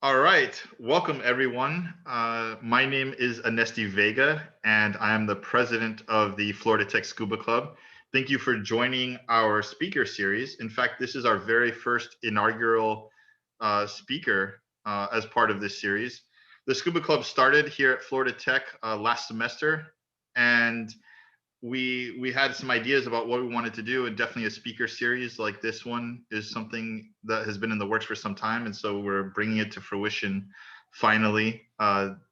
All right, welcome everyone. My name is Anesti Vega, and I am the president of the Florida Tech Scuba Club. Thank you for joining our speaker series. In fact, this is our very first inaugural speaker as part of this series. The Scuba Club started here at Florida Tech last semester, and we had some ideas about what we wanted to do, and definitely a speaker series like this one is something that has been in the works for some time, and so we're bringing it to fruition finally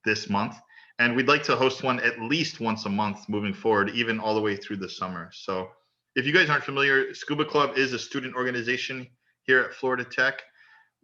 this month. And we'd like to host one at least once a month moving forward, even all the way through the summer. So if you guys aren't familiar, Scuba Club is a student organization here at Florida Tech.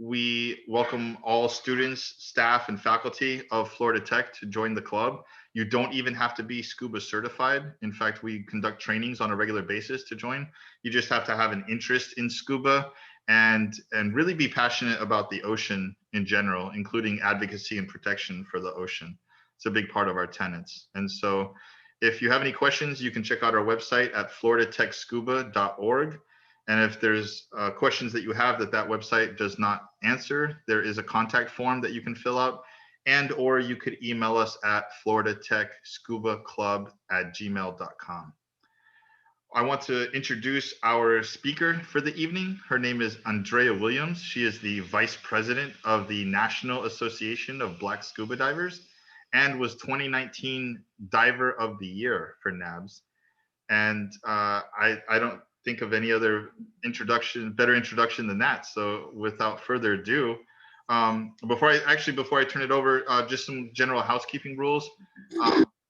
We welcome all students, staff, and faculty of Florida Tech to join the club. You don't even have to be scuba certified. In fact, we conduct trainings on a regular basis to join. You just have to have an interest in scuba and really be passionate about the ocean in general, including advocacy and protection for the ocean. It's a big part of our tenets. And so if you have any questions, you can check out our website at floridatechscuba.org. And if there's questions that you have that website does not answer, there is a contact form that you can fill out, and or you could email us at floridatechscubaclub@gmail.com. I want to introduce our speaker for the evening. Her name is Andrea Williams. She is the vice president of the National Association of Black Scuba Divers and was 2019 Diver of the Year for NABS. And I don't think of any other better introduction than that. So without further ado, before I turn it over, just some general housekeeping rules.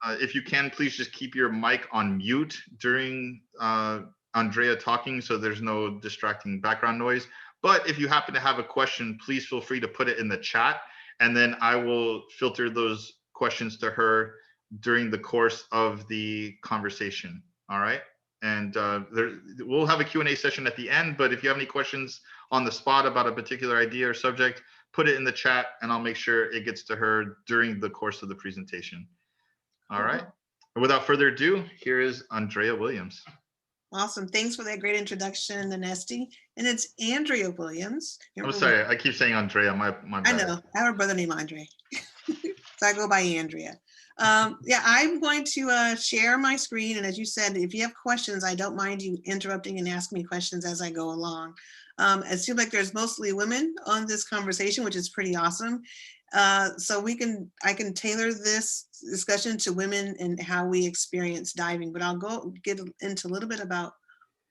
If you can, please just keep your mic on mute during Andrea talking, so there's no distracting background noise. But if you happen to have a question, please feel free to put it in the chat, and then I will filter those questions to her during the course of the conversation. All right. And we'll have a Q&A session at the end, but if you have any questions on the spot about a particular idea or subject, put it in the chat and I'll make sure it gets to her during the course of the presentation. All right. Without further ado, here is Andrea Williams. Awesome. Thanks for that great introduction, Anesti. And it's Andrea Williams. I'm sorry, I keep saying Andrea. My bad. I know. I have a brother named Andre. So I go by Andrea. Yeah, I'm going to share my screen. And as you said, if you have questions, I don't mind you interrupting and asking me questions as I go along. It seems like there's mostly women on this conversation, which is pretty awesome. So I can tailor this discussion to women and how we experience diving, but I'll get into a little bit about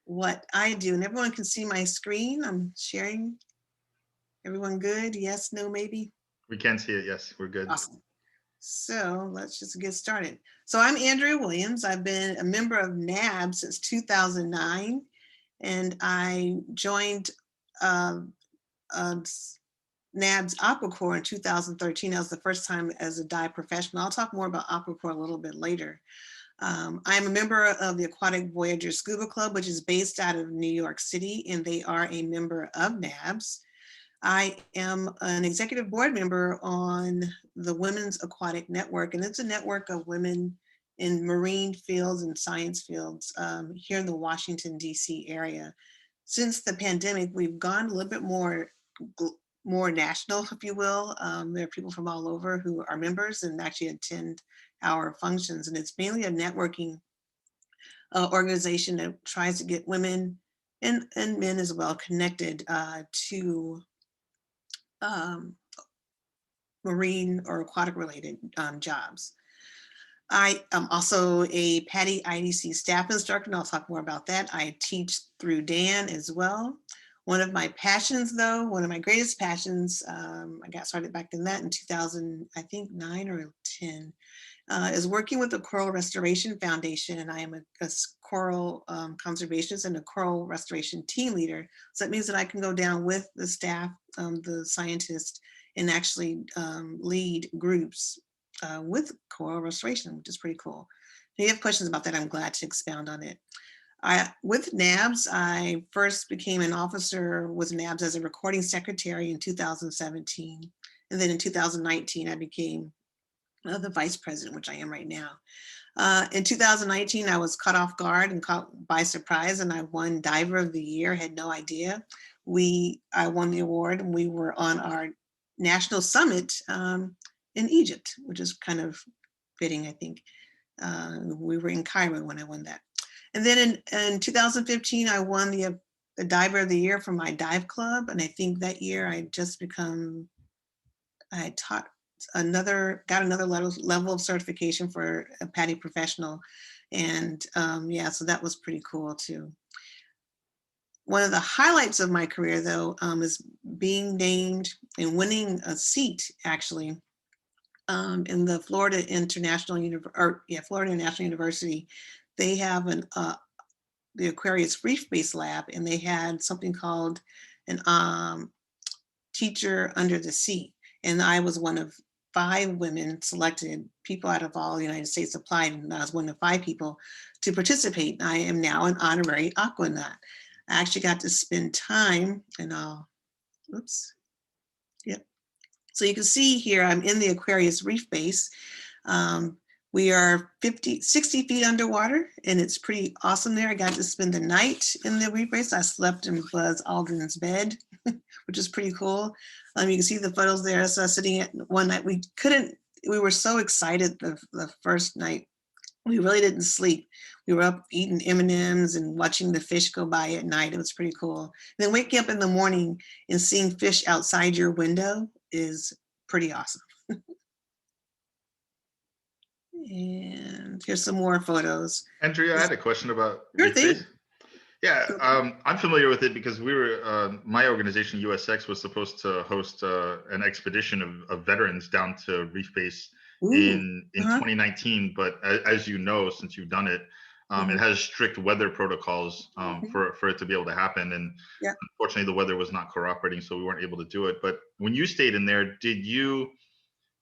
what I do. And everyone can see my screen. I'm sharing. Everyone good? Yes, no, maybe? We can see it. Yes, we're good. Awesome. So let's just get started. So I'm Andrea Williams. I've been a member of NABS since 2009, and I joined NABS Aquacore in 2013. That was the first time as a dive professional. I'll talk more about Aquacore a little bit later. I'm a member of the Aquatic Voyager Scuba Club, which is based out of New York City, and they are a member of NABS. I am an executive board member on the Women's Aquatic Network, and it's a network of women in marine fields and science fields here in the Washington, D.C. area. Since the pandemic, we've gone a little bit more national, if you will. There are people from all over who are members and actually attend our functions, and it's mainly a networking organization that tries to get women and men as well connected to marine or aquatic related jobs. I am also a PADI IDC staff instructor, and I'll talk more about that. I teach through Dan as well. One of my passions, though, one of my greatest passions, I got started back in 2009 or 10, is working with the Coral Restoration Foundation, and I am a coral conservationist and a coral restoration team leader. So that means that I can go down with the staff, the scientists, and actually lead groups with coral restoration, which is pretty cool. If you have questions about that, I'm glad to expound on it. With NABS, I first became an officer with NABS as a recording secretary in 2017. And then in 2019, I became the vice president, which I am right now. In 2019, I was caught off guard and caught by surprise, and I won Diver of the Year. Had no idea. I won the award, and we were on our national summit in Egypt, which is kind of fitting, I think. We were in Cairo when I won that. And then in 2015, I won the Diver of the Year for my dive club. And I think that year I got another level of certification for a PADI professional. And yeah, so that was pretty cool too. One of the highlights of my career, though, is being named and winning a seat, actually, in the Florida International University. They have the Aquarius Reef-Based Lab, and they had something called an Teacher Under the Sea. And I was one of 5 women selected. People out of all the United States applied, and I was one of 5 people to participate. I am now an honorary aquanaut. I actually got to spend time, and yep. So you can see here, I'm in the Aquarius Reef Base. We are 60 feet underwater, and it's pretty awesome there. I got to spend the night in the reef base. I slept in Buzz Aldrin's bed, which is pretty cool. You can see the photos there. So I was sitting at one night. We were so excited the first night. We really didn't sleep. We were up eating M&Ms and watching the fish go by at night. It was pretty cool. And then waking up in the morning and seeing fish outside your window is pretty awesome. And here's some more photos. Andrea, I had a question about Sure thing. Yeah, I'm familiar with it because we were, my organization, USX, was supposed to host an expedition of veterans down to Reef Base in 2019. But as you know, since you've done it, it has strict weather protocols for it to be able to happen. And unfortunately, the weather was not cooperating, so we weren't able to do it. But when you stayed in there, did you,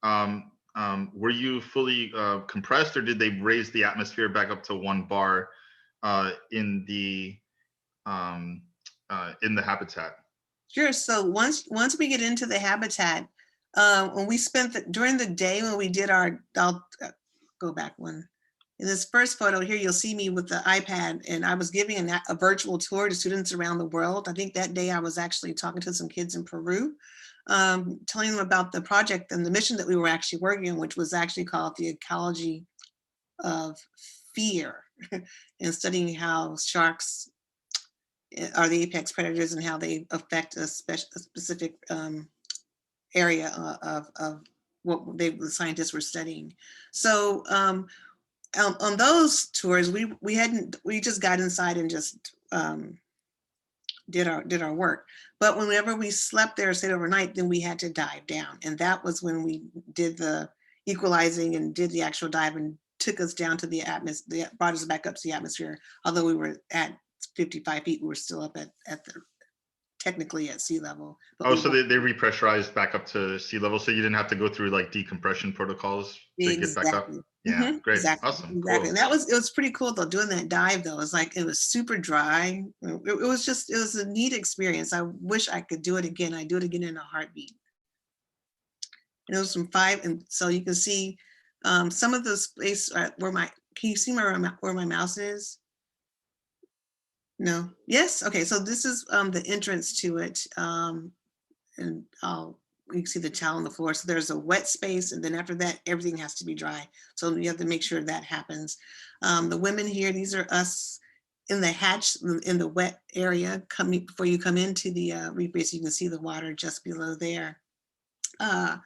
were you fully compressed, or did they raise the atmosphere back up to 1 bar in the habitat? Sure. So once we get into the habitat, when we spent during the day when we did our, I'll go back one. In this first photo here, you'll see me with the iPad, and I was giving a virtual tour to students around the world. I think that day I was actually talking to some kids in Peru, telling them about the project and the mission that we were actually working on, which was actually called the Ecology of Fear, and studying how sharks are the apex predators and how they affect a specific area of what the scientists were studying. So on those tours, we just got inside and just did our work. But whenever we slept there, stayed overnight, then we had to dive down, and that was when we did the equalizing and did the actual dive and took us down to the atmosphere, brought us back up to the atmosphere. Although we were at 55 feet, we were still up at the technically at sea level. Oh, so they repressurized back up to sea level, so you didn't have to go through like decompression protocols to get back up. Yeah, great, awesome, exactly. cool. And it was pretty cool though, doing that dive though. It was super dry. It was a neat experience. I wish I could do it again. I'd do it again in a heartbeat. And it was from 5, and so you can see some of the space where can you see where my mouse is? No. Yes. Okay. So this is the entrance to it, and you can see the towel on the floor. So there's a wet space, and then after that, everything has to be dry. So you have to make sure that happens. The women here, these are us in the hatch in the wet area before you come into the reef base. You can see the water just below there. I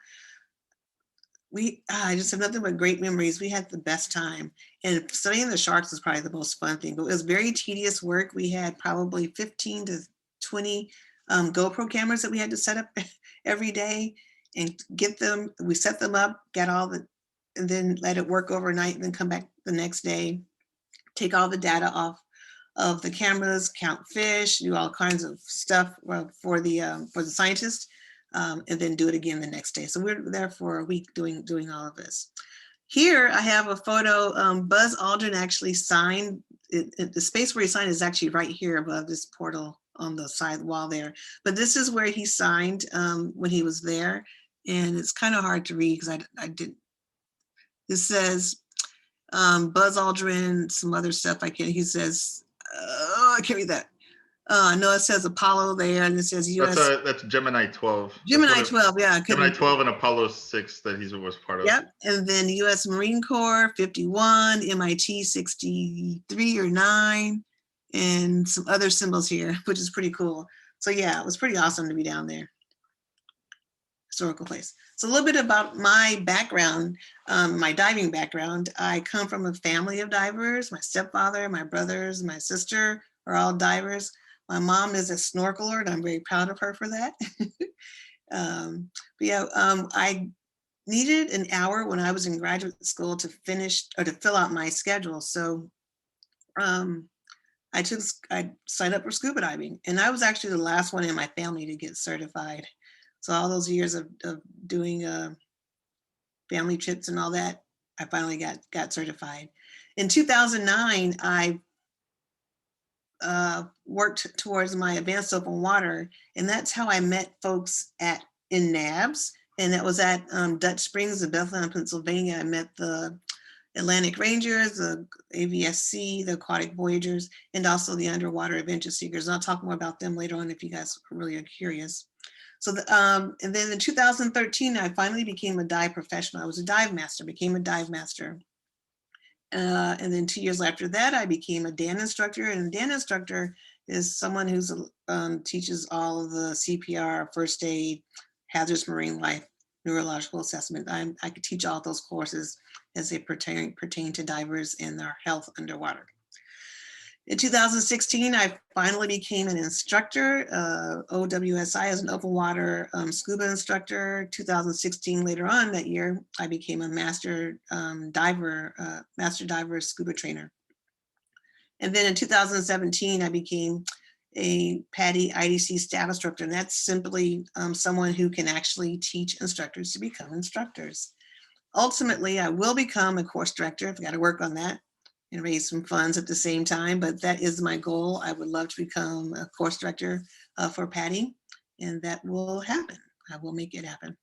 just have nothing but great memories. We had the best time, and studying the sharks was probably the most fun thing, but it was very tedious work. We had probably 15 to 20 GoPro cameras that we had to set up every day and get them. We set them up, and then let it work overnight, and then come back the next day, take all the data off of the cameras, count fish, do all kinds of stuff for the scientists. And then do it again the next day. So we're there for a week doing all of this. Here I have a photo. Buzz Aldrin actually signed. The space where he signed is actually right here above this portal on the side wall there. But this is where he signed when he was there, and it's kind of hard to read because I didn't. This says Buzz Aldrin, some other stuff. He says, I can't read that. No, it says Apollo there, and it says US. That's Gemini 12. That's Gemini 12, yeah, it could Gemini be. 12 and Apollo 6 that he was part of. Yep, and then US Marine Corps 51, MIT 63 or 9, and some other symbols here, which is pretty cool. So yeah, it was pretty awesome to be down there. Historical place. So a little bit about my background, my diving background. I come from a family of divers. My stepfather, my brothers, my sister are all divers. My mom is a snorkeler, and I'm very proud of her for that. But yeah, I needed an hour when I was in graduate school to finish or to fill out my schedule. So I signed up for scuba diving, and I was actually the last one in my family to get certified. So all those years of doing family trips and all that, I finally got certified. In 2009, I worked towards my advanced open water, and that's how I met folks in NABS, and that was at Dutch Springs in Bethlehem, Pennsylvania. I met the Atlantic Rangers, the AVSC, the Aquatic Voyagers, and also the Underwater Adventure Seekers. And I'll talk more about them later on if you guys really are curious. So, and then in 2013, I finally became a dive professional. I was a dive master, became a dive master. And then 2 years after that, I became a DAN instructor. And a DAN instructor is someone who teaches all of the CPR, first aid, hazardous marine life, neurological assessment. I could teach all those courses as they pertain to divers and their health underwater. In 2016, I finally became an instructor, OWSI as an open water scuba instructor. 2016, later on that year, I became a master diver scuba trainer. And then in 2017, I became a PADI IDC staff instructor, and that's simply someone who can actually teach instructors to become instructors. Ultimately, I will become a course director. I've got to work on that and raise some funds at the same time, but that is my goal. I would love to become a course director for PADI, and that will happen. I will make it happen.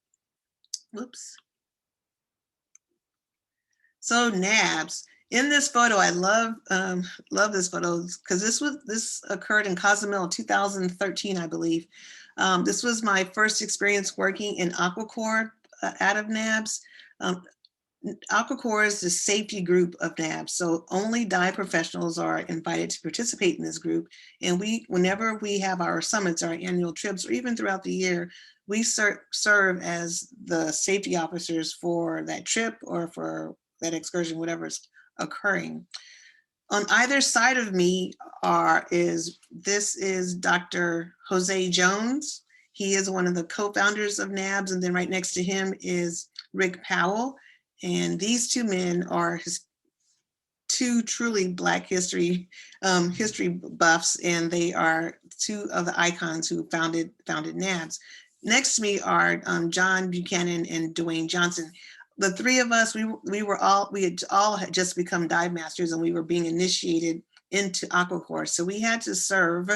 Whoops. So NABS. In this photo, I love this photo because this occurred in Cozumel 2013, I believe. This was my first experience working in AquaCorps out of NABS. AquaCorps is the safety group of NABS, so only dive professionals are invited to participate in this group. And whenever we have our summits, our annual trips, or even throughout the year, we serve as the safety officers for that trip or for that excursion, whatever's occurring. On either side of me is Dr. Jose Jones. He is one of the co-founders of NABS, and then right next to him is Rick Powell. And these two men are two truly Black history buffs, and they are two of the icons who founded NABS. Next to me are John Buchanan and Dwayne Johnson. The three of us, we had all just become dive masters, and we were being initiated into AquaCorps. So we had to serve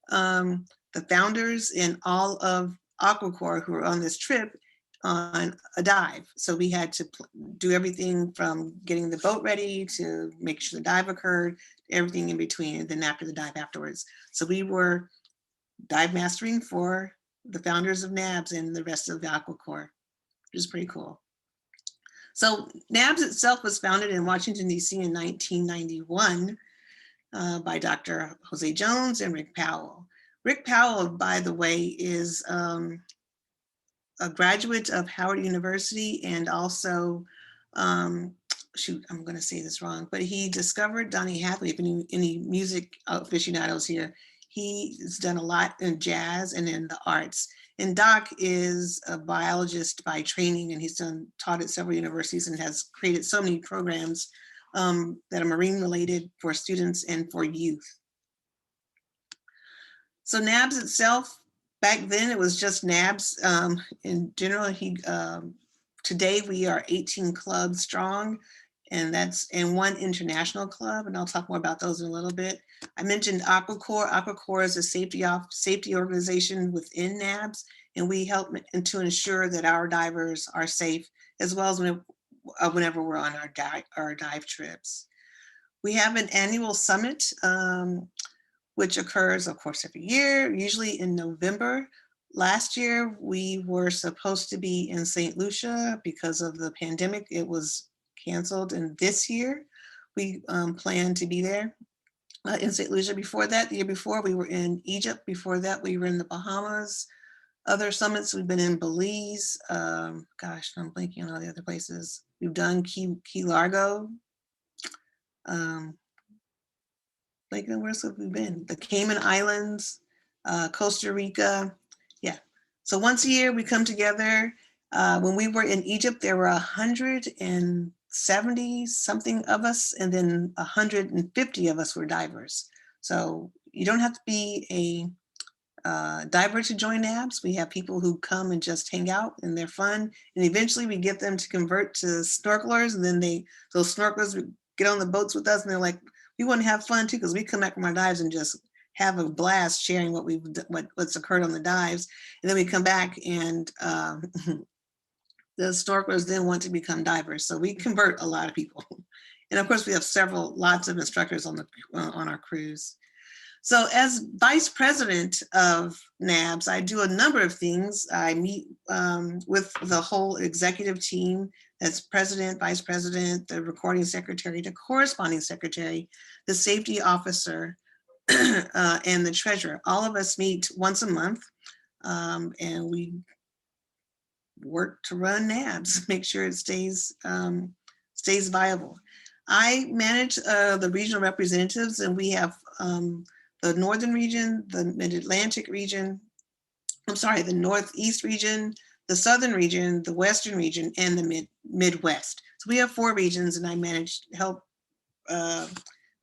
the founders and all of AquaCorps who were on this trip on a dive. So we had to do everything from getting the boat ready to make sure the dive occurred, everything in between, and then after the dive afterwards. So we were dive mastering for the founders of NABS and the rest of the AquaCorps, which is pretty cool. So NABS itself was founded in Washington, D.C. in 1991 by Dr. Jose Jones and Rick Powell. Rick Powell, by the way, is a graduate of Howard University, and also, shoot, I'm going to say this wrong, but he discovered Donny Hathaway. If any music aficionados here, he's done a lot in jazz and in the arts. And Doc is a biologist by training, and he's taught at several universities and has created so many programs that are marine related for students and for youth. So NABS itself, back then it was just NABS. In general, today we are 18 clubs strong, and that's in one international club, and I'll talk more about those in a little bit. I mentioned AquaCorps. AquaCorps is a safety organization within NABS, and we help to ensure that our divers are safe, as well as whenever we're on our dive trips. We have an annual summit which occurs, of course, every year, usually in November. Last year, we were supposed to be in St. Lucia because of the pandemic. It was canceled. And this year, we plan to be there in St. Lucia. Before that, the year before, we were in Egypt. Before that, we were in the Bahamas. Other summits, we've been in Belize. Gosh, I'm blanking on all the other places. We've done Key Largo. Like, where else have we been? The Cayman Islands, Costa Rica. Yeah. So once a year we come together. When we were in Egypt, there were 170 something of us, and then 150 of us were divers. So you don't have to be a diver to join NABS. We have people who come and just hang out and they're fun. And eventually we get them to convert to snorkelers, and then those snorkelers get on the boats with us, and they're like, we want to have fun too, because we come back from our dives and just have a blast sharing what's occurred on the dives. And then we come back and the snorkelers then want to become divers. So we convert a lot of people. And of course we have lots of instructors on our cruise. So as vice president of NABS, I do a number of things. I meet with the whole executive team. That's president, vice president, the recording secretary, the corresponding secretary, the safety officer, and the treasurer. All of us meet once a month, and we work to run NABS, make sure it stays viable. I manage the regional representatives, and we have the Northern region, the Mid-Atlantic region, the Northeast region, the Southern region, the Western region, and the Midwest. So we have 4 regions, and I help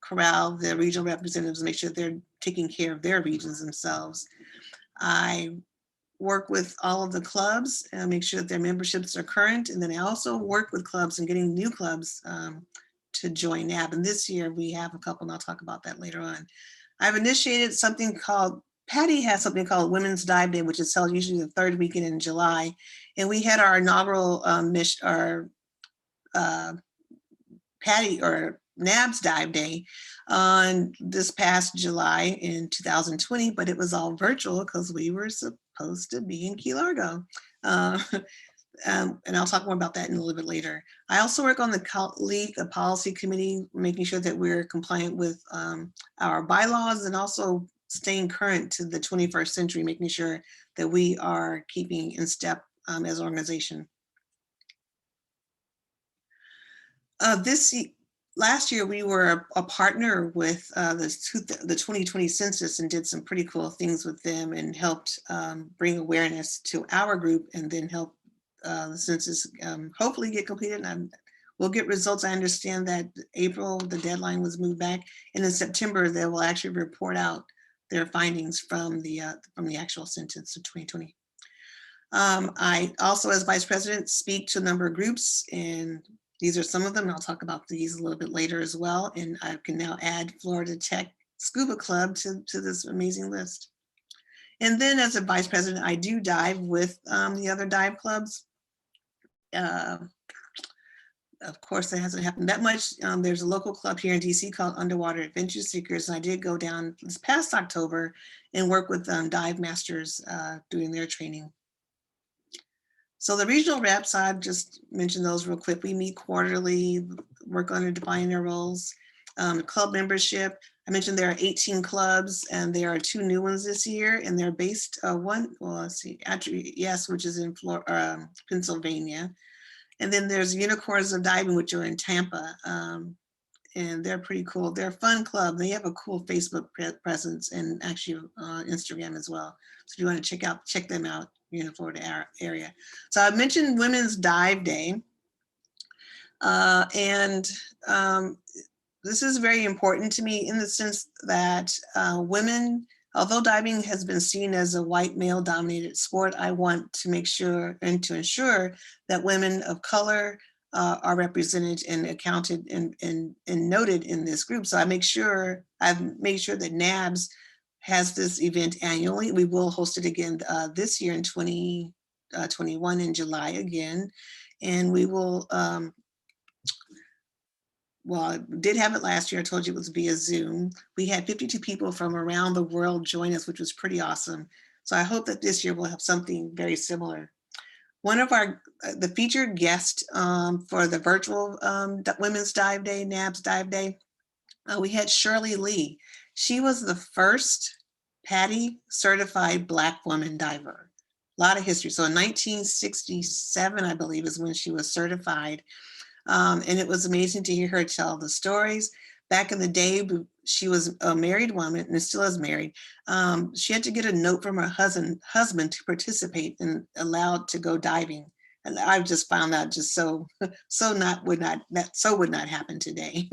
corral the regional representatives and make sure they're taking care of their regions themselves. I work with all of the clubs and make sure that their memberships are current. And then I also work with clubs and getting new clubs to join NAB. And this year we have a couple, and I'll talk about that later on. I've initiated something called, Patty has something called Women's Dive Day, which is held usually the 3rd weekend in July. And we had our inaugural NABS Dive Day on this past July in 2020, but it was all virtual because we were supposed to be in Key Largo. And I'll talk more about that in a little bit later. I also work on the league, the policy committee, making sure that we're compliant with our bylaws, and also staying current to the 21st century, making sure that we are keeping in step as an organization. Last year, we were a partner with the 2020 census and did some pretty cool things with them and helped bring awareness to our group, and then help the census hopefully get completed. And we'll get results. I understand that April, the deadline was moved back, and in September, they will actually report out their findings from the actual census of 2020. I also, as vice president, speak to a number of groups, and these are some of them. I'll talk about these a little bit later as well. And I can now add Florida Tech Scuba Club to this amazing list. And then as a vice president, I do dive with the other dive clubs. Of course, that hasn't happened that much. There's a local club here in DC called Underwater Adventure Seekers. And I did go down this past October and work with dive masters doing their training. So the regional reps, I've just mentioned those real quick. We meet quarterly, work on defining their roles. Club membership, I mentioned there are 18 clubs, and there are 2 new ones this year, and they're based, which is in Pennsylvania. And then there's Unicorns of Diving, which are in Tampa. And they're pretty cool. They're a fun club. They have a cool Facebook presence, and actually Instagram as well. So if you want to check them out, in the Florida area. So I mentioned Women's Dive Day. This is very important to me in the sense that women, although diving has been seen as a white male dominated sport, I want to make sure and to ensure that women of color are represented and accounted and noted in this group. So I've made sure that NABS has this event annually. We will host it again this year in 2021 in July again. And we will well, I did have it last year. I told you it was via Zoom. We had 52 people from around the world join us, which was pretty awesome. So I hope that this year we'll have something very similar. One of the featured guests for the virtual Women's Dive Day, NABS Dive Day, we had Shirley Lee. She was the first PADI certified Black woman diver. A lot of history. So in 1967, I believe, is when she was certified. And it was amazing to hear her tell the stories. Back in the day, she was a married woman and still is married. She had to get a note from her husband to participate and allowed to go diving. And I've just found that just would not happen today.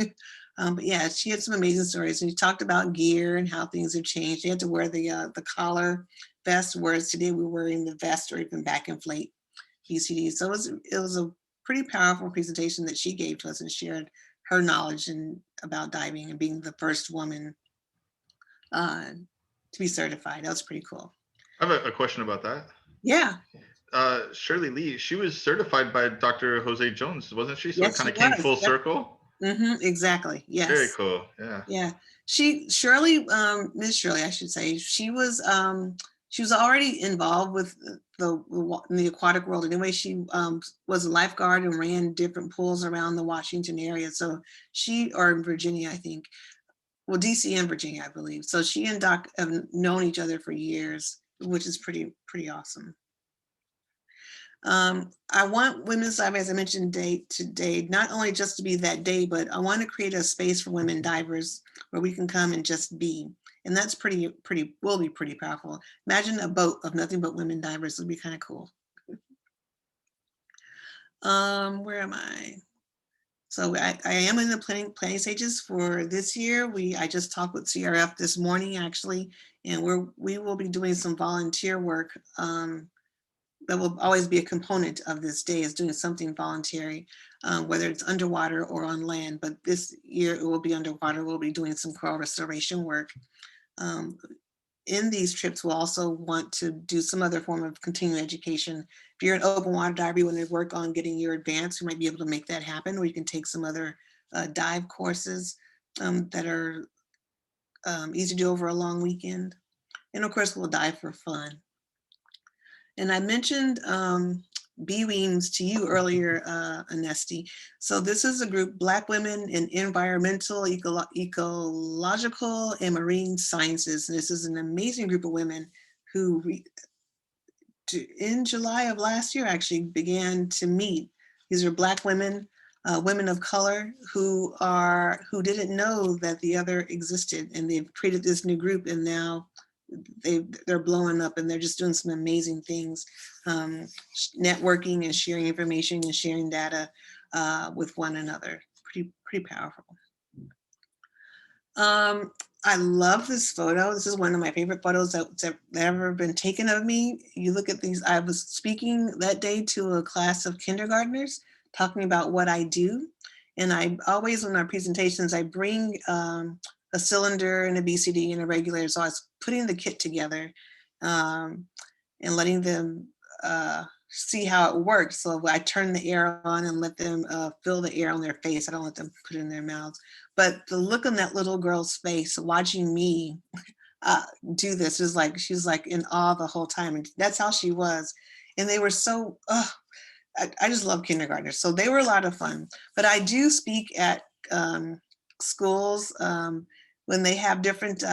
But yeah, she had some amazing stories. And she talked about gear and how things have changed. She had to wear the collar vest, whereas today we're wearing the vest or even back inflate BCD. So it was a pretty powerful presentation that she gave to us and shared her knowledge about diving and being the first woman to be certified. That was pretty cool. I have a question about that. Yeah. Shirley Lee, she was certified by Dr. Jose Jones, wasn't she? So Yes, it kind she of came was. full Yep. circle. Exactly. Yes. Very cool. Yeah. Yeah. Miss Shirley, I should say, she was already involved with the aquatic world. Anyway, she was a lifeguard and ran different pools around the Washington area. So or in Virginia, I think. Well, DC and Virginia, I believe. So she and Doc have known each other for years, which is pretty awesome. I want Women's Dive, as I mentioned today, not only just to be that day, but I want to create a space for women divers where we can come and just be. And that's will be pretty powerful. Imagine a boat of nothing but women divers. It'll be kind of cool. Where am I? So I am in the planning stages for this year. I just talked with CRF this morning, actually, and we will be doing some volunteer work. That will always be a component of this day, is doing something voluntary, whether it's underwater or on land. But this year it will be underwater. We'll be doing some coral restoration work. In these trips, we'll also want to do some other form of continuing education. If you're an open water diver, you want to work on getting your advanced, you might be able to make that happen, or you can take some other dive courses that are easy to do over a long weekend. And of course, we'll dive for fun. And I mentioned BWEAMS to you earlier, Anesti. So this is a group, Black Women in Environmental, Ecological, and Marine Sciences. And this is an amazing group of women who, in July of last year, actually began to meet. These are Black women, women of color who didn't know that the other existed. And they've created this new group, and now they're blowing up and they're just doing some amazing things, networking and sharing information and sharing data with one another. Pretty powerful. I love this photo. This is one of my favorite photos that's ever been taken of me. You look at these. I was speaking that day to a class of kindergartners talking about what I do. And I always, in our presentations, I bring a cylinder and a BCD and a regulator. So I was putting the kit together and letting them see how it works. So I turn the air on and let them feel the air on their face. I don't let them put it in their mouths. But the look on that little girl's face watching me do this is like, she's like in awe the whole time. And that's how she was. And they were so, I just love kindergartners. So they were a lot of fun. But I do speak at schools when they have different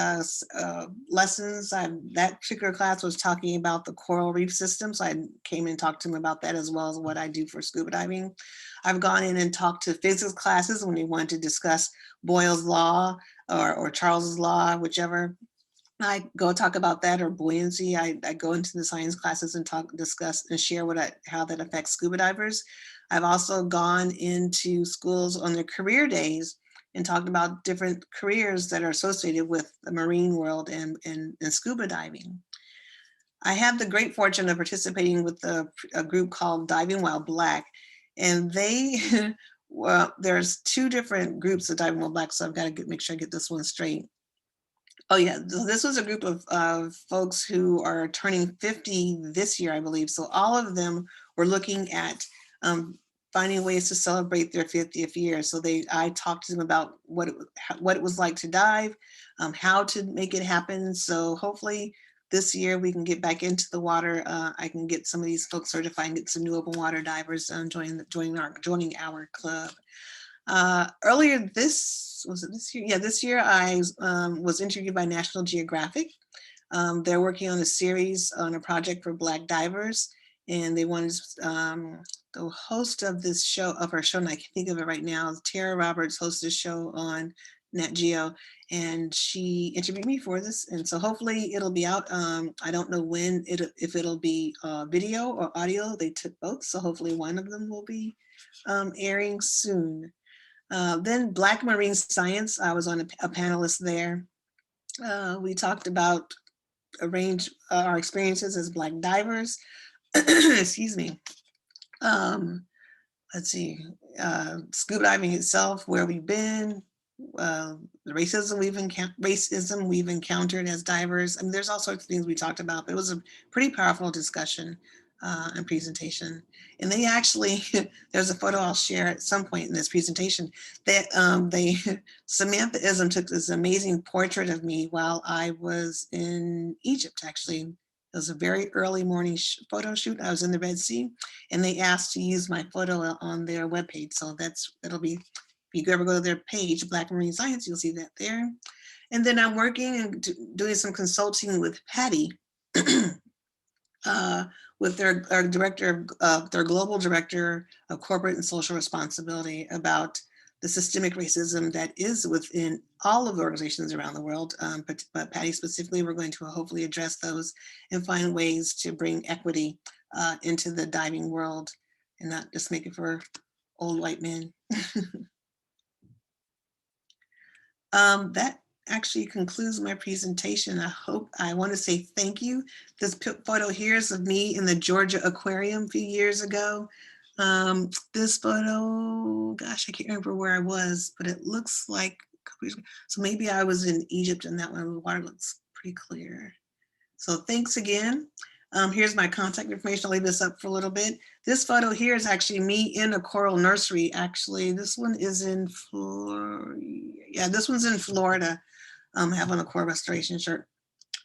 lessons. That particular class was talking about the coral reef system. So I came and talked to them about that, as well as what I do for scuba diving. I've gone in and talked to physics classes when they wanted to discuss Boyle's law or Charles's law, whichever. I go talk about that, or buoyancy. I go into the science classes and discuss and share how that affects scuba divers. I've also gone into schools on their career days and talked about different careers that are associated with the marine world and scuba diving. I have the great fortune of participating with a group called Diving While Black, and they, well, there's two different groups of Diving While Black, so I've got to make sure I get this one straight. Oh yeah, this was a group of folks who are turning 50 this year, I believe. So all of them were looking at finding ways to celebrate their 50th year. So I talked to them about what it was like to dive, how to make it happen. So hopefully this year we can get back into the water. I can get some of these folks certified and get some new open water divers joining our club. Earlier this year? Yeah, this year I was interviewed by National Geographic. They're working on a series on a project for Black divers, and they wanted the host of this show, of our show, and I can think of it right now, Tara Roberts hosts a show on Nat Geo, and she interviewed me for this, and so hopefully it'll be out. I don't know when if it'll be video or audio. They took both, so hopefully one of them will be airing soon. Then Black Marine Science, I was on a panelist there. We talked about our experiences as Black divers. Excuse me. Let's see, scuba diving itself, where we've been, the racism we've encountered as divers. I mean, there's all sorts of things we talked about, but it was a pretty powerful discussion and presentation. And they actually, there's a photo I'll share at some point in this presentation that Samantha Ism took this amazing portrait of me while I was in Egypt, actually. It was a very early morning photo shoot. I was in the Red Sea, and they asked to use my photo on their webpage. So that'll be, if you ever go to their page, Black Marine Science, you'll see that there. And then I'm working and doing some consulting with Patty, with their global director of corporate and social responsibility, about the systemic racism that is within all of the organizations around the world. But Patty specifically, we're going to hopefully address those and find ways to bring equity into the diving world and not just make it for old white men. That actually concludes my presentation. I want to say thank you. This photo here is of me in the Georgia Aquarium a few years ago. This photo, gosh, I can't remember where I was, but it looks like, so maybe I was in Egypt, and that one, the water looks pretty clear. So thanks again. Here's my contact information. I'll leave this up for a little bit. This photo here is actually me in a coral nursery. Actually, this one is in Florida. Yeah, this one's in Florida. I have on a coral restoration shirt,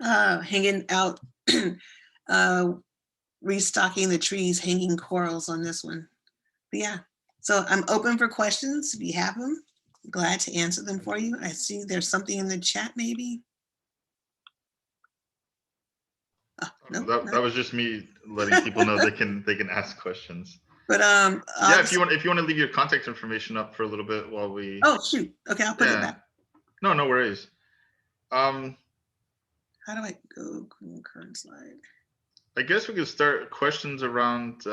hanging out, restocking the trees, hanging corals on this one. But yeah, so I'm open for questions if you have them. Glad to answer them for you. I see there's something in the chat maybe. Oh, no, that was just me letting people know they can ask questions. But yeah, if you want to leave your contact information up for a little bit while we. Oh shoot. Okay, I'll put it back. No worries. How do I go current slide? I guess we could start questions around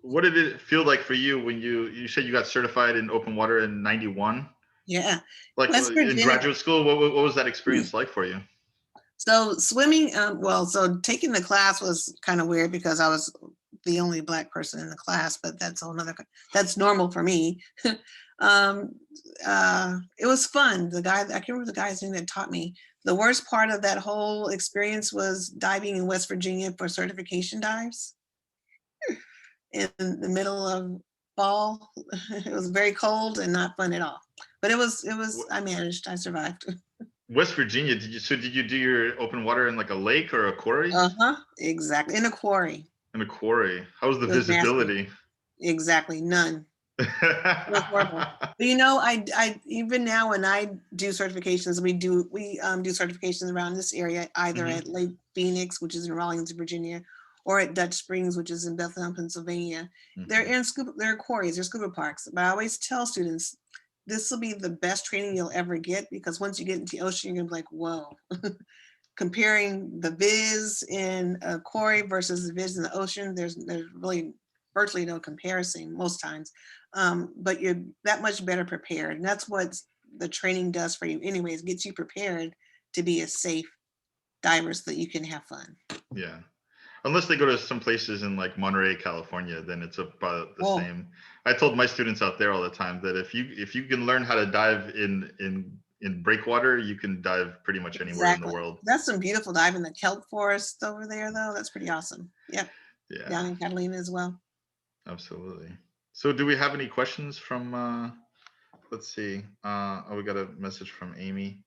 what did it feel like for you when you said you got certified in open water in 91? Yeah. Like in graduate school, what was that experience like for you? So swimming, so taking the class was kind of weird because I was the only Black person in the class, but that's normal for me. It was fun. I can't remember the guy's name that taught me. The worst part of that whole experience was diving in West Virginia for certification dives in the middle of fall. It was very cold and not fun at all, but it was, I managed, I survived. West Virginia, did you do your open water in like a lake or a quarry? Exactly, in a quarry. In a quarry. How was the visibility? Nasty. Exactly, none. It was horrible. But I even now when I do certifications, we do certifications around this area, either at Lake Phoenix, which is in Rawlins, Virginia, or at Dutch Springs, which is in Bethlehem, Pennsylvania. They're quarries, they're scuba parks. But I always tell students, this will be the best training you'll ever get, because once you get into the ocean, you're gonna be like, whoa. Comparing the viz in a quarry versus the viz in the ocean, there's really virtually no comparison most times. But you're that much better prepared. And that's what the training does for you anyways, gets you prepared to be a safe diver so that you can have fun. Yeah. Unless they go to some places in like Monterey, California, then it's about the same. I told my students out there all the time that if you can learn how to dive in breakwater, you can dive pretty much anywhere in the world. That's some beautiful diving. The kelp forest over there, though, that's pretty awesome. Yep. Yeah. Down in Catalina as well. Absolutely. So do we have any questions from, let's see. Oh, we got a message from Amy.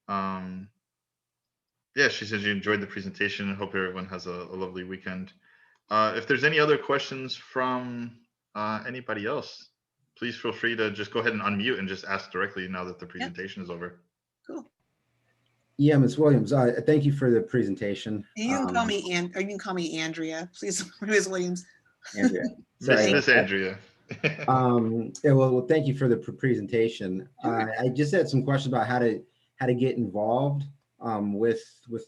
Yeah, she says you enjoyed the presentation. I hope everyone has a lovely weekend. If there's any other questions from anybody else, please feel free to just go ahead and unmute and just ask directly now that the Yep, presentation is over. cool. Yeah, Ms. Williams, thank you for the presentation. You can call me or you can call me Andrea, please, Ms. Williams. Andrea. Sorry. Miss Andrea. Yeah, well, thank you for the presentation. Sure. I just had some questions about how to get involved with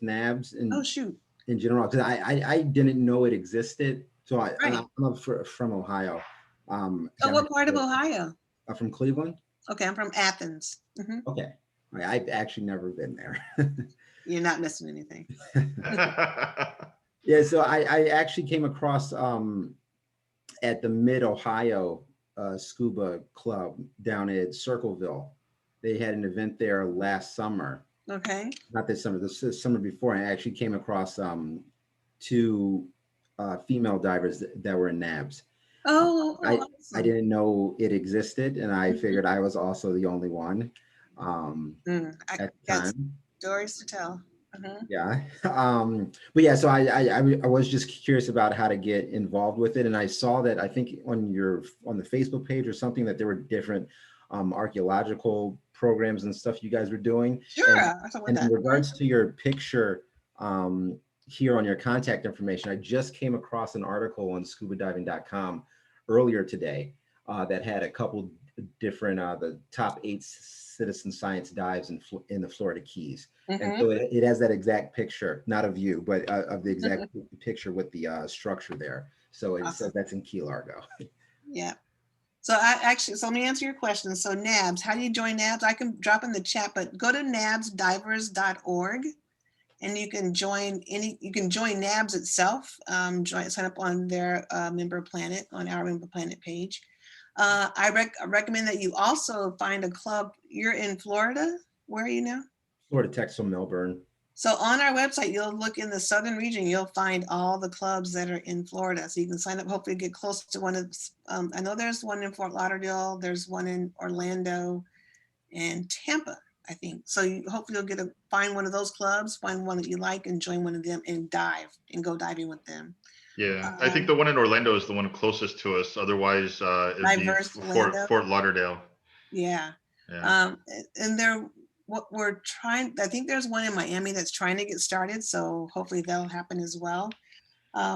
NABS Oh, shoot. in general, because I didn't know it existed. So Right. I'm from Ohio. Oh, what part of Ohio? From Cleveland. Okay, I'm from Athens. Mhm. Okay. All right, I've actually never been there. You're not missing anything. Yeah, so I actually came across at the Mid-Ohio Scuba Club down at Circleville. They had an event there last summer. Okay. Not this summer, this summer before. I actually came across two female divers that were in NABS. Oh, I awesome. didn't know it existed, and I figured I was also the only one I at the got time. stories to tell. Mhm. Yeah. But yeah, so I was just curious about how to get involved with it. And I saw that I think on the Facebook page or something that there were different archaeological programs and stuff you guys were doing. Sure. And, I thought and that. in regards to your picture here on your contact information, I just came across an article on scubadiving.com earlier today that had a couple different the top 8 citizen science dives in the Florida Keys. And so it has that exact picture, not of you, but of the exact picture with the structure there. So it says that's in Key Largo. Yeah. So so let me answer your question. So NABS, how do you join NABS? I can drop in the chat, but go to nabsdivers.org and you can join NABS itself, sign up on their member planet, on our member planet page. I recommend that you also find a club. You're in Florida. Where are you now? Florida Tech, so Melbourne. So on our website, you'll look in the southern region, you'll find all the clubs that are in Florida. So you can sign up, hopefully get close to one of, I know there's one in Fort Lauderdale, there's one in Orlando and Tampa, I think. So hopefully you'll find one of those clubs, find one that you like and join one of them and go diving with them. Yeah, I think the one in Orlando is the one closest to us. Otherwise, it'd be Fort Lauderdale. Yeah. And what we're trying, I think there's one in Miami that's trying to get started. So hopefully that'll happen as well.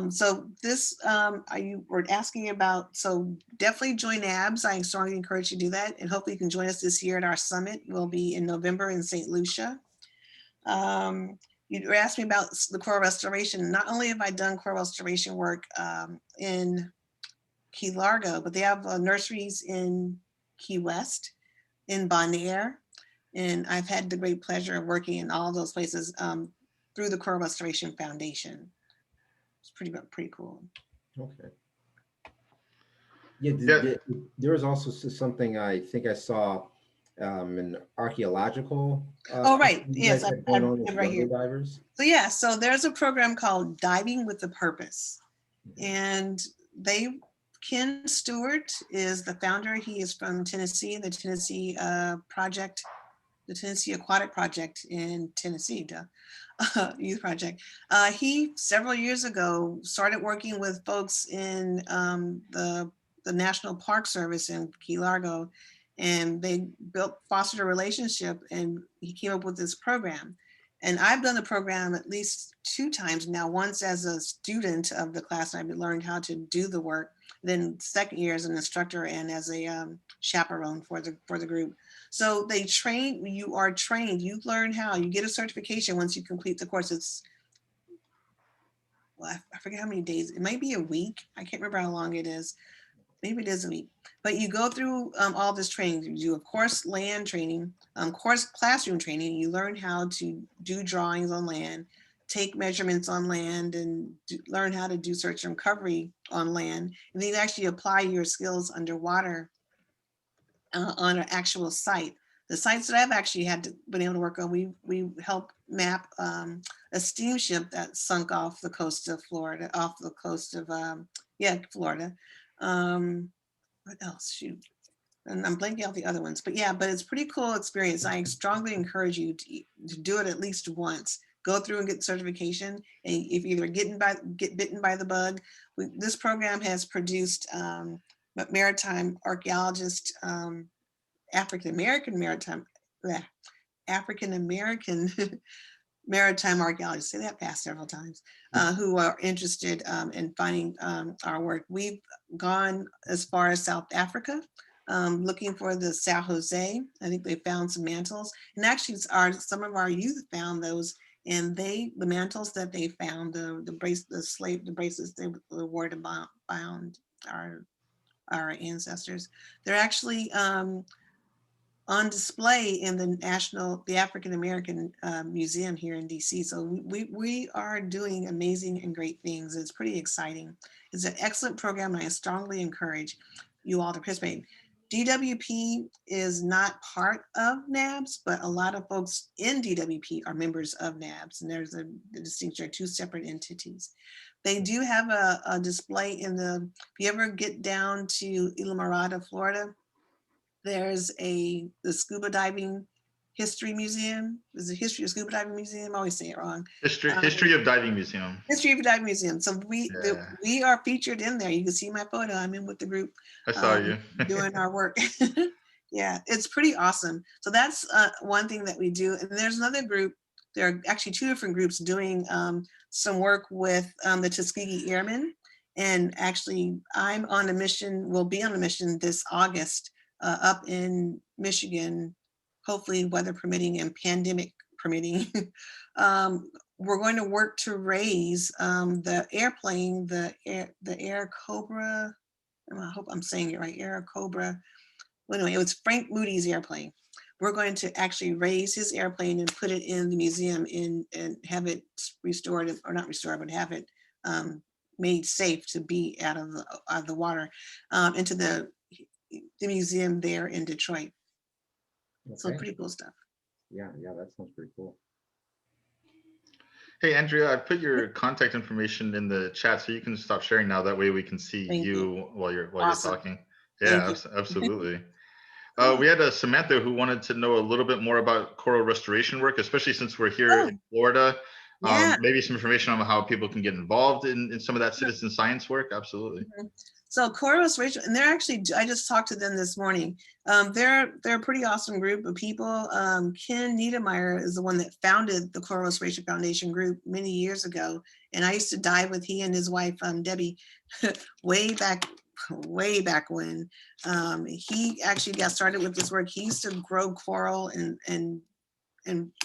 So this, you were asking about, so definitely join NABS. I strongly encourage you to do that. And hopefully you can join us this year at our summit. We'll be in November in St. Lucia. You were asking about the coral restoration. Not only have I done coral restoration work in Key Largo, but they have nurseries in Key West, in Bonaire, and I've had the great pleasure of working in all those places through the Coral Restoration Foundation. It's pretty cool. Okay. Yeah, there was also something I think I saw an archaeological. Right. Yes, I right here. Divers. So yeah, so there's a program called Diving with a Purpose, and Ken Stewart is the founder. He is from Tennessee, the Tennessee project, the Tennessee Aquatic Project in Tennessee, youth project. He, several years ago, started working with folks in the National Park Service in Key Largo, and they fostered a relationship, and he came up with this program. And I've done the program at least 2 times now, once as a student of the class, I've learned how to do the work, then second year as an instructor and as a chaperone for the group. So you are trained, you learn how, you get a certification once you complete the course. It's, well, I forget how many days, it might be a week. I can't remember how long it is. Maybe it is a week, but you go through all this training. You do, of course, land training, classroom training. You learn how to do drawings on land, take measurements on land, and learn how to do search and recovery on land. And then you actually apply your skills underwater on an actual site. The sites that I've actually been able to work on, we helped map a steamship that sunk off the coast of Florida, Florida. What else? Shoot. And I'm blanking out the other ones, but yeah, but it's pretty cool experience. I strongly encourage you to do it at least once. Go through and get certification. And if you either get bitten by the bug, this program has produced maritime archaeologists, African American maritime archaeologists, say that fast several times, who are interested in finding our work. We've gone as far as South Africa, looking for the San Jose. I think they found some mantles, and actually some of our youth found those, and the mantles that they found, the bracelets they wore to bound our ancestors, they're actually on display in the African American Museum here in DC. So we are doing amazing and great things. It's pretty exciting. It's an excellent program, and I strongly encourage you all to participate. DWP is not part of NABS, but a lot of folks in DWP are members of NABS, and there's the distinction, are two separate entities. They do have a display if you ever get down to Islamorada, Florida, there's the Scuba Diving History Museum. There's a History of Scuba Diving Museum. I always say it wrong. History of Diving Museum. History of Diving Museum. So we are featured in there. You can see my photo. I'm in with the group. I saw you. Doing our work. Yeah, it's pretty awesome. So that's one thing that we do. And there's another group. There are actually two different groups doing some work with the Tuskegee Airmen. And actually, I'm on a mission, will be on a mission this August up in Michigan, hopefully weather permitting and pandemic permitting. We're going to work to raise the airplane, the Air Cobra. I hope I'm saying it right, Air Cobra. Well, anyway, it was Frank Moody's airplane. We're going to actually raise his airplane and put it in the museum and have it restored, or not restored, but have it made safe to be out of the water into the museum there in Detroit. Okay. So pretty cool stuff. Yeah, that sounds pretty cool. Hey, Andrea, I put your contact information in the chat, so you can stop sharing now. That way we can see you while you're talking. Yeah, absolutely. We had a Samantha who wanted to know a little bit more about coral restoration work, especially since we're here in Florida. Maybe some information on how people can get involved in some of that citizen science work. Absolutely. So coral restoration, and they're actually, I just talked to them this morning. They're a pretty awesome group of people. Ken Niedermeyer is the one that founded the Coral Restoration Foundation group many years ago. And I used to dive with he and his wife, Debbie, way back when. He actually got started with this work. He used to grow coral and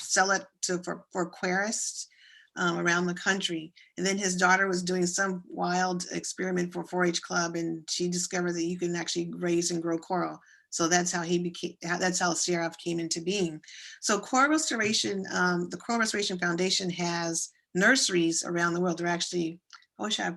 sell it for aquarists around the country. And then his daughter was doing some wild experiment for 4-H Club, and she discovered that you can actually raise and grow coral. So that's how that's how CRF came into being. So coral restoration, the Coral Restoration Foundation has nurseries around the world. They're actually, I wish I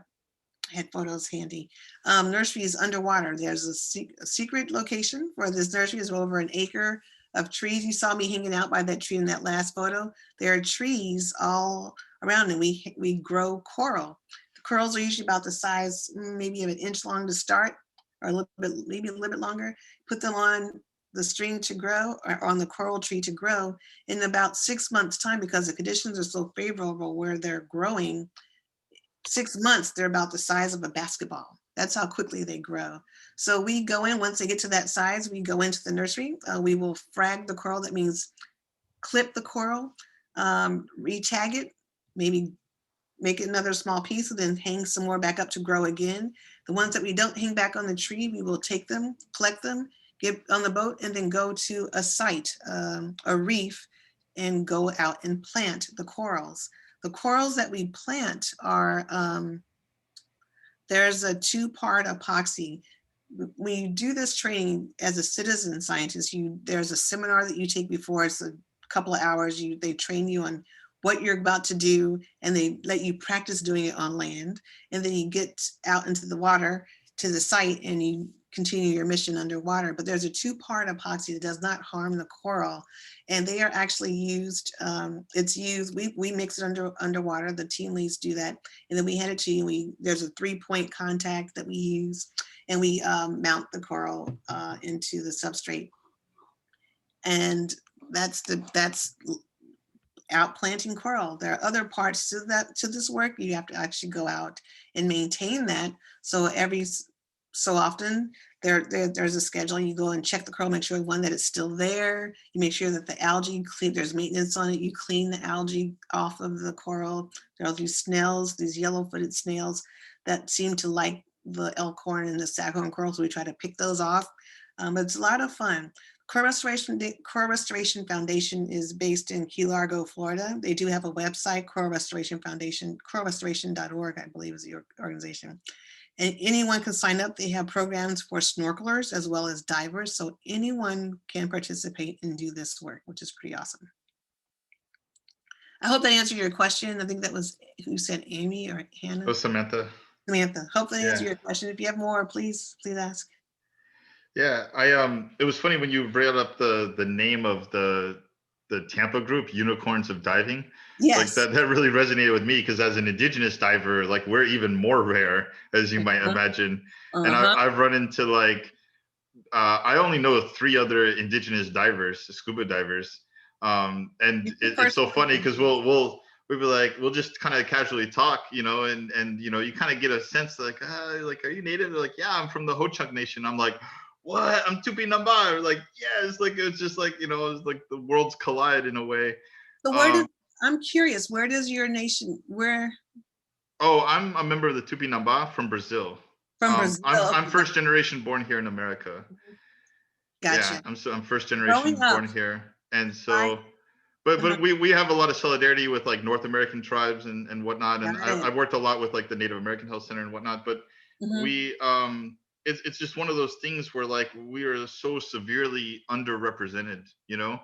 had photos handy. Nurseries underwater. There's a secret location where this nursery is over an acre of trees. You saw me hanging out by that tree in that last photo. There are trees all around, and we grow coral. The corals are usually about the size, maybe of an inch long to start, or a little bit, maybe a little bit longer. Put them on the string to grow, or on the coral tree to grow in about 6 months' time, because the conditions are so favorable where they're growing. 6 months, they're about the size of a basketball. That's how quickly they grow. So we go in, once they get to that size, we go into the nursery. We will frag the coral. That means clip the coral, re-tag it, maybe make it another small piece, and then hang some more back up to grow again. The ones that we don't hang back on the tree, we will take them, collect them, get on the boat, and then go to a site, a reef, and go out and plant the corals. The corals that we plant are, there's a 2-part epoxy. We do this training as a citizen scientist. There's a seminar that you take before. It's a couple of hours. They train you on what you're about to do, and they let you practice doing it on land. And then you get out into the water to the site, and you continue your mission underwater. But there's a 2-part epoxy that does not harm the coral, and they are actually used. It's used. We mix it underwater. The team leads do that, and then we hand it to you. There's a 3-point contact that we use, and we mount the coral into the substrate. And that's outplanting coral. There are other parts to this work. You have to actually go out and maintain that. So every so often there's a schedule. You go and check the coral, make sure one that it's still there. You make sure that the algae there's maintenance on it. You clean the algae off of the coral. There are these snails, these yellow-footed snails that seem to like the elkhorn and the staghorn coral, so we try to pick those off. It's a lot of fun. Coral Restoration Foundation is based in Key Largo, Florida. They do have a website, Coral Restoration Foundation, coralrestoration.org, I believe is the organization. And anyone can sign up. They have programs for snorkelers as well as divers. So anyone can participate and do this work, which is pretty awesome. I hope that answered your question. I think that was, who said Amy or Hannah? Oh, Samantha. Samantha, hope that answered your question. If you have more, please ask. Yeah, it was funny when you brought up the name of the Tampa group, Unicorns of Diving. Yes. Like that really resonated with me, because as an indigenous diver, like we're even more rare, as you might imagine. And I've run into like, I only know 3 other indigenous divers, scuba divers. And it's so funny because we'll be like, we'll just kind of casually talk, you know, and you know, you kind of get a sense like, are you native? They're like, yeah, I'm from the Ho-Chunk Nation. I'm like, what? I'm Tupi Nambar. Like, yes, like it's just like, you know, it's like the worlds collide in a way. So I'm curious, where does your nation, Oh, I'm a member of the Tupi Namba from Brazil. From Brazil. I'm first generation born here in America. Gotcha. Yeah, I'm first generation born here, and so, but Uh-huh. we have a lot of solidarity with like North American tribes and whatnot, and I've worked a lot with like the Native American Health Center and whatnot. But we it's just one of those things where like we are so severely underrepresented, you know,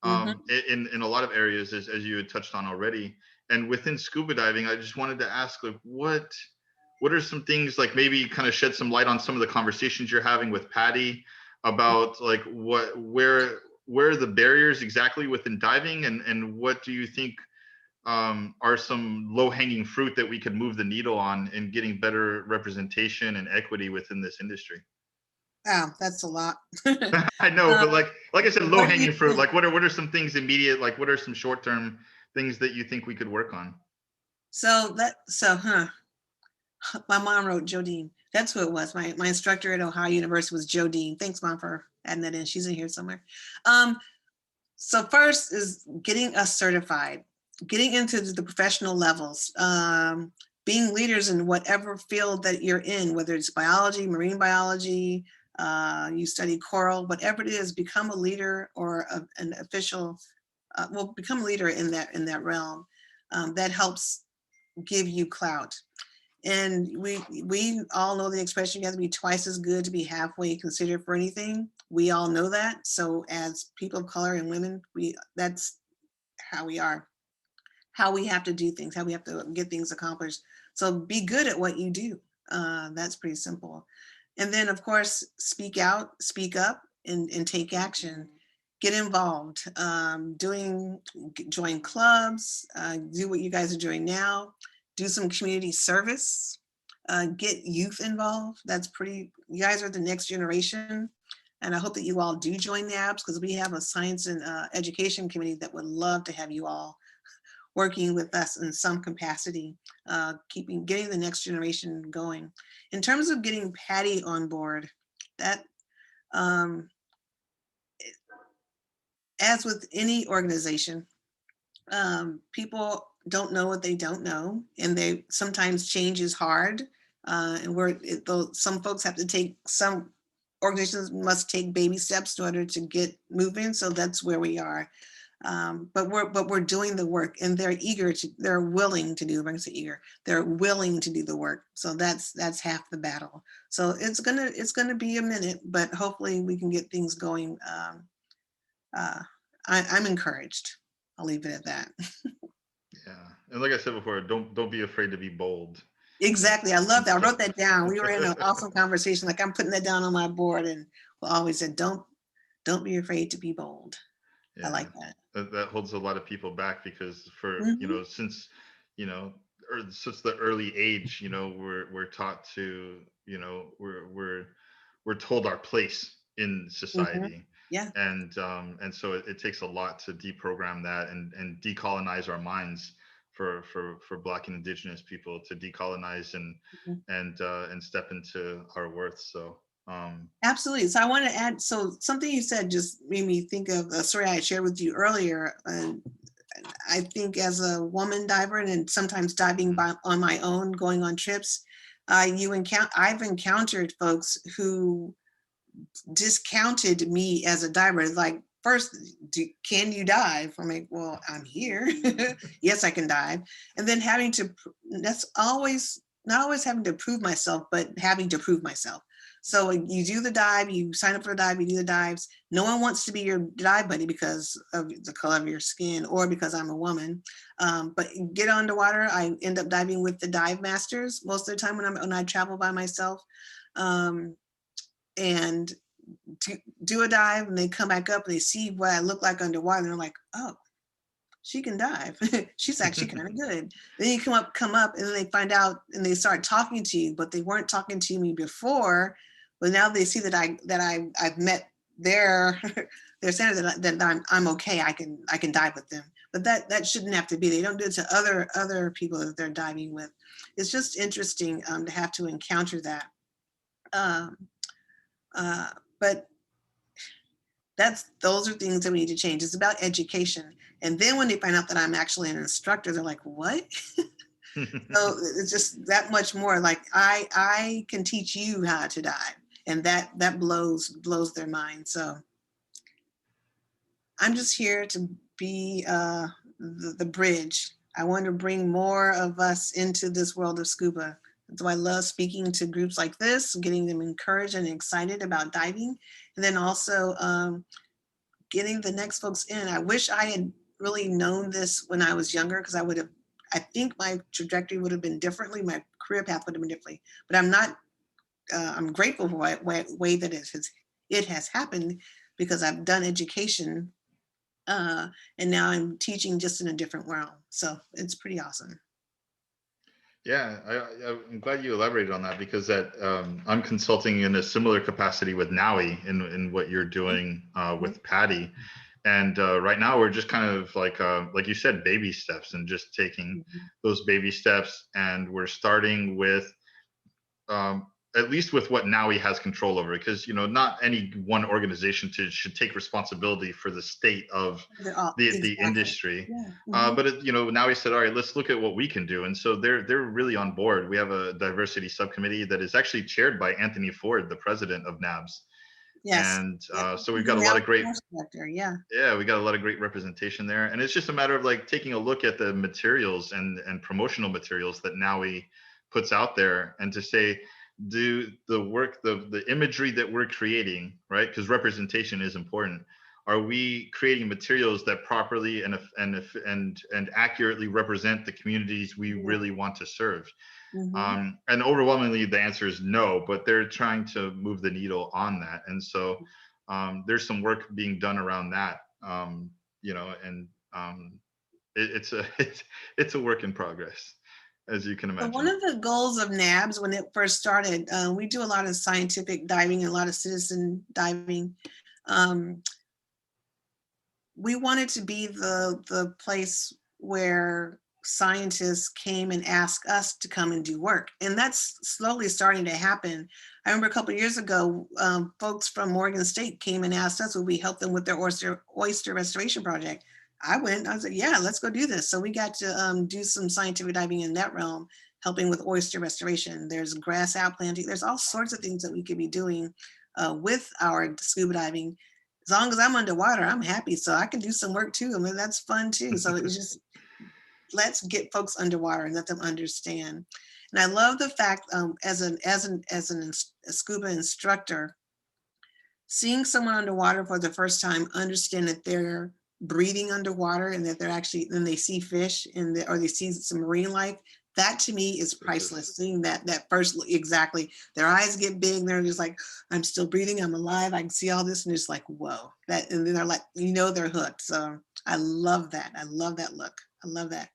in a lot of areas, as you had touched on already. And within scuba diving, I just wanted to ask, like, what are some things, like maybe kind of shed some light on some of the conversations you're having with Patty about like where are the barriers exactly within diving, and what do you think are some low-hanging fruit that we could move the needle on in getting better representation and equity within this industry? Wow, that's a lot. I know, but like I said, low-hanging fruit. Like, what are some things immediate? Like, what are some short-term things that you think we could work on? My mom wrote Jodine. That's who it was. My instructor at Ohio University was Jodine. Thanks, Mom, for adding that in. She's in here somewhere. So first is getting us certified, getting into the professional levels, being leaders in whatever field that you're in, whether it's biology, marine biology, you study coral, whatever it is, become a leader or an official, become a leader in that realm. That helps give you clout. And we all know the expression, you have to be twice as good to be halfway considered for anything. We all know that. So as people of color and women, that's how we are, how we have to do things, how we have to get things accomplished. So be good at what you do. That's pretty simple. And then of course, speak out, speak up, and take action. Get involved, join clubs, do what you guys are doing now. Do some community service, get youth involved. You guys are the next generation. And I hope that you all do join NABS, because we have a science and education committee that would love to have you all working with us in some capacity, getting the next generation going. In terms of getting Patty on board, that, as with any organization, people don't know what they don't know, and sometimes change is hard, and some folks have to some organizations must take baby steps in order to get moving. So that's where we are, but we're doing the work, and they're willing to do. I'm going to say eager. They're willing to do the work. So that's half the battle. So it's gonna be a minute, but hopefully we can get things going. I'm encouraged. I'll leave it at that. Yeah, and like I said before, don't be afraid to be bold. Exactly. I love that. I wrote that down. We were in an awesome conversation. Like, I'm putting that down on my board, and we always said, don't be afraid to be bold. Yeah, I like that. That holds a lot of people back, because for, you know, since, you know, since the early age, we're taught to, we're told our place in Mhm. society. Yeah, And so it takes a lot to deprogram that and decolonize our minds for Black and Indigenous people to decolonize mhm. and step into our worth. So Absolutely. So I want to add, so something you said just made me think of a story I shared with you earlier. And I think as a woman diver and sometimes diving on my own, going on trips, I've encountered folks who discounted me as a diver. Like, first, can you dive? I'm like, well, I'm here. Yes, I can dive. And then that's always, not always having to prove myself, but having to prove myself. So you do the dive, you sign up for the dive, you do the dives. No one wants to be your dive buddy because of the color of your skin or because I'm a woman. But get underwater, I end up diving with the dive masters most of the time when I travel by myself. And do a dive, and they come back up and they see what I look like underwater, and they're like, oh, she can dive. She's actually kind of good. Then you come up, and then they find out and they start talking to you, but they weren't talking to me before. But now they see that I've met their their standard, that I'm okay. I can dive with them. But that shouldn't have to be. They don't do it to other people that they're diving with. It's just interesting to have to encounter that. Um, but those are things that we need to change. It's about education. And then when they find out that I'm actually an instructor, they're like, what? So it's just that much more like I can teach you how to dive. And that blows their mind. So I'm just here to be the bridge. I want to bring more of us into this world of scuba. So I love speaking to groups like this, getting them encouraged and excited about diving. And then also getting the next folks in. I wish I had really known this when I was younger, because I think my trajectory would have been differently. My career path would have been differently, but I'm not, I'm grateful for the way that it has happened, because I've done education and now I'm teaching just in a different realm. So it's pretty awesome. Yeah, I'm glad you elaborated on that, because I'm consulting in a similar capacity with NAUI in what you're doing with Patty. And right now we're just kind of like you said, baby steps, and just taking those baby steps. And we're starting with at least with what NAUI has control over, because not any one organization should take responsibility for the state of the Exactly. industry. Yeah. But NAUI said, all right, let's look at what we can do. And so they're really on board. We have a diversity subcommittee that is actually chaired by Anthony Ford, the president of NABS. Yes. And Yep. so we've got a lot of great, yeah. yeah, we got a lot of great representation there. And it's just a matter of like taking a look at the materials and promotional materials that NAUI puts out there, and to say, do the work, the imagery that we're creating, right? Because representation is important. Are we creating materials that properly and accurately represent the communities we really want to serve? And overwhelmingly, the answer is no, but they're trying to move the needle on that. And so there's some work being done around that, and it's a work in progress, as you can imagine. So one of the goals of NABS when it first started, we do a lot of scientific diving and a lot of citizen diving. We wanted to be the place where scientists came and asked us to come and do work. And that's slowly starting to happen. I remember a couple of years ago, folks from Morgan State came and asked us would we help them with their oyster restoration project. I went, I was like, yeah, let's go do this. So we got to do some scientific diving in that realm, helping with oyster restoration. There's grass outplanting. There's all sorts of things that we could be doing with our scuba diving. As long as I'm underwater, I'm happy. So I can do some work too. I mean, that's fun too. So it's just, let's get folks underwater and let them understand. And I love the fact as a scuba instructor, seeing someone underwater for the first time, understand that they're breathing underwater and that they're actually, then they see fish or they see some marine life. That to me is priceless. Seeing that first, exactly. Their eyes get big. They're just like, I'm still breathing. I'm alive. I can see all this. And it's like, whoa. And then they're like, they're hooked. So I love that. I love that look. I love that.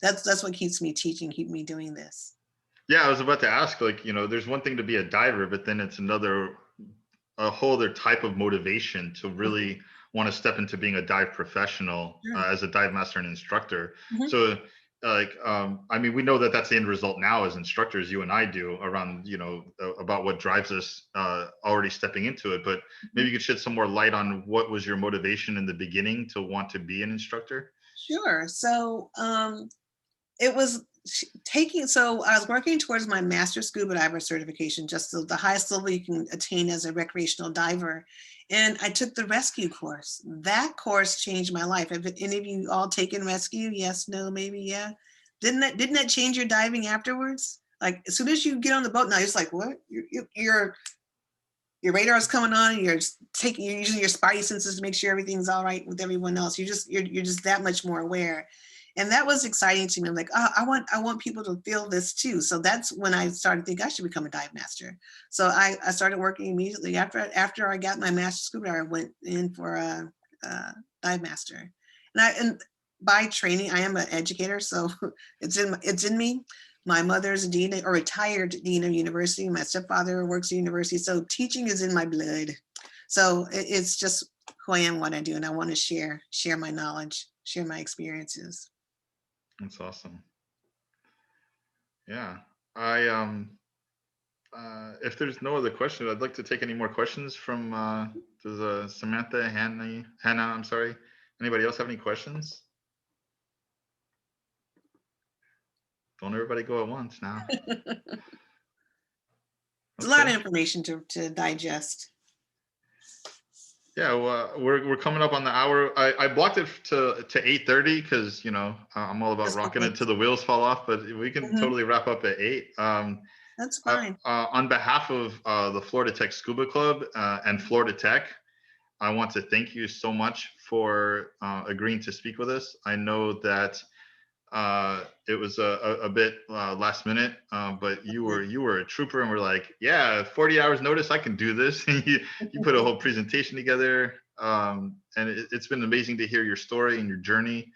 that's what keeps me teaching, keep me doing this. Yeah, I was about to ask, like, there's one thing to be a diver, but then it's a whole other type of motivation to really want to step into being a dive professional Sure. as a dive master and instructor. Mhm. So, I mean, we know that that's the end result now as instructors, you and I do, around, about what drives us already stepping into it. But maybe you could shed some more light on what was your motivation in the beginning to want to be an instructor? Sure. So it was so I was working towards my master scuba diver certification, just the highest level you can attain as a recreational diver. And I took the rescue course. That course changed my life. Have any of you all taken rescue? Yes, no, maybe, yeah. Didn't that change your diving afterwards? Like as soon as you get on the boat now, it's like, what? Your radar is coming on, you're using your spidey senses to make sure everything's all right with everyone else. You're just that much more aware. And that was exciting to me. I'm like, oh, I want people to feel this too. So that's when I started thinking I should become a dive master. So I started working immediately after I got my master's scuba diver. I went in for a dive master. And by training, I am an educator, so it's in me. My mother's a dean or retired dean of university. My stepfather works at university. So teaching is in my blood. So it's just who I am, what I do. And I want to share my knowledge, share my experiences. That's awesome. Yeah. I if there's no other questions, I'd like to take any more questions from there's Samantha, Hannah, I'm sorry. Anybody else have any questions? Don't everybody go at once now. It's a lot of information to digest. Yeah, well, we're coming up on the hour. I blocked it to 8:30 because I'm all about rocking it till the wheels fall off. But we can totally wrap up at 8. That's fine. On behalf of the Florida Tech Scuba Club and Florida Tech, I want to thank you so much for agreeing to speak with us. I know that it was a bit last minute, but you were a trooper, and we're like, yeah, 40 hours notice, I can do this. And you put a whole presentation together, and it's been amazing to hear your story and your journey.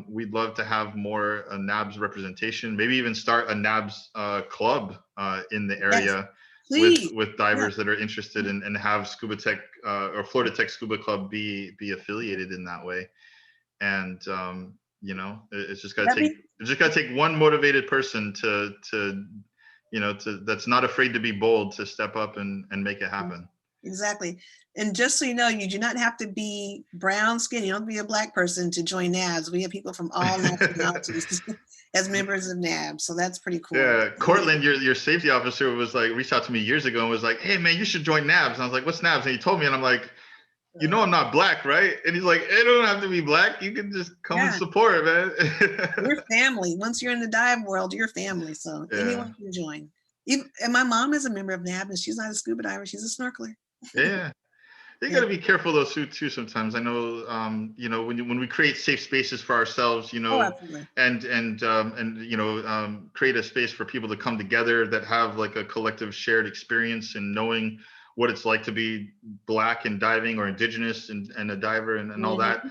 We'd love to have more NABS representation, maybe even start a NABS club in the area. Yes, with divers that are interested and have Scuba Tech or Florida Tech Scuba Club be affiliated in that way. And it's just gotta take one motivated person to that's not afraid to be bold, to step up and make it happen. Exactly. And just so you know, you do not have to be brown skin. You don't have to be a Black person to join NABS. We have people from all nationalities as members of NABS. So that's pretty cool. Yeah. Cortland, your safety officer, was like, reached out to me years ago and was like, hey man, you should join NABS. And I was like, what's NABS? And he told me, and I'm like, I'm not Black, right? And he's like, it don't have to be Black. You can just come and support, man. We're family. Once you're in the dive world, you're family. So anyone can join. And my mom is a member of NABS, and she's not a scuba diver. She's a snorkeler. Yeah. You got to be careful though too sometimes. I know when we create safe spaces for ourselves, and create a space for people to come together that have like a collective shared experience and knowing what it's like to be Black and diving, or Indigenous and a diver and all that.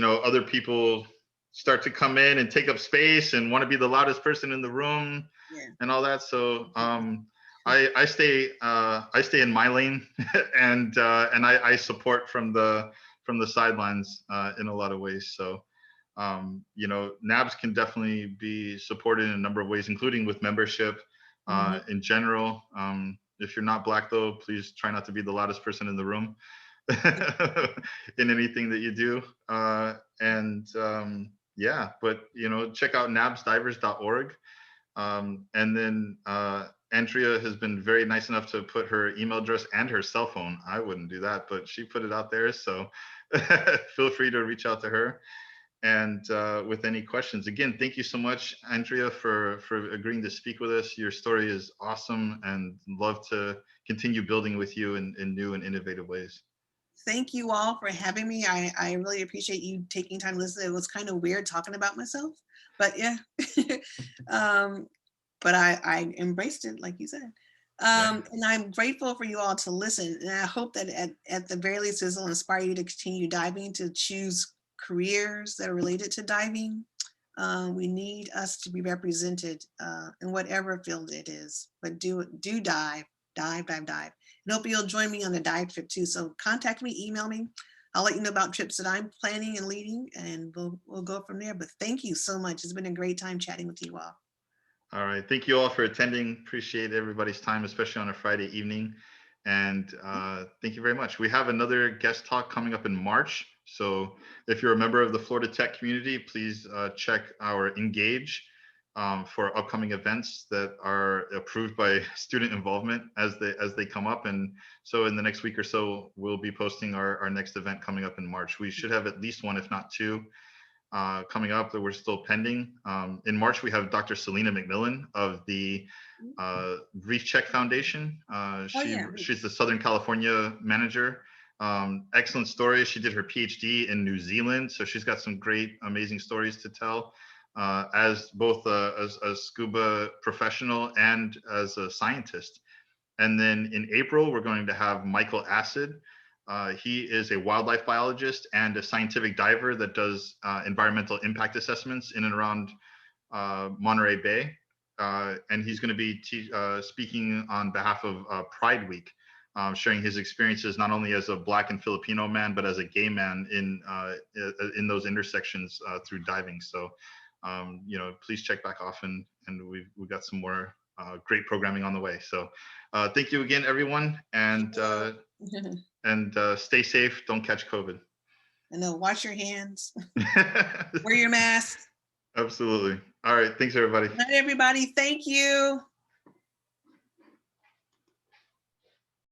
Other people start to come in and take up space and want to be the loudest person in the room and all that. So I stay in my lane and I support from the sidelines in a lot of ways. So NABS can definitely be supported in a number of ways, including with membership in general. If you're not Black though, please try not to be the loudest person in the room in anything that you do. But check out nabsdivers.org. And then Andrea has been very nice enough to put her email address and her cell phone. I wouldn't do that, but she put it out there. So feel free to reach out to her. And with any questions, again, thank you so much, Andrea, for agreeing to speak with us. Your story is awesome, and love to continue building with you in new and innovative ways. Thank you all for having me. I really appreciate you taking time to listen. It was kind of weird talking about myself, but yeah. But I embraced it, like you said. And I'm grateful for you all to listen. And I hope that at the very least, this will inspire you to continue diving, to choose careers that are related to diving. We need us to be represented in whatever field it is, but do dive. And hope you'll join me on the dive trip too. So contact me, email me. I'll let you know about trips that I'm planning and leading, and we'll go from there. But thank you so much. It's been a great time chatting with you all. All right. Thank you all for attending. Appreciate everybody's time, especially on a Friday evening. And thank you very much. We have another guest talk coming up in March. So if you're a member of the Florida Tech community, please check our Engage for upcoming events that are approved by student involvement as they come up. And so in the next week or so, we'll be posting our next event coming up in March. We should have at least one, if not two, coming up that we're still pending. In March, we have Dr. Selena McMillan of the Reef Check Foundation. She's the Southern California manager. Excellent story. She did her PhD in New Zealand, so she's got some great, amazing stories to tell as both as a scuba professional and as a scientist. And then in April, we're going to have Michael Acid. He is a wildlife biologist and a scientific diver that does environmental impact assessments in and around Monterey Bay. And he's going to be speaking on behalf of Pride Week, sharing his experiences not only as a Black and Filipino man, but as a gay man in those intersections through diving. So, please check back often, and we've got some more great programming on the way. So thank you again, everyone. And stay safe. Don't catch COVID. And wash your hands. Wear your mask. Absolutely. All right. Thanks, everybody. Good night, everybody. Thank you.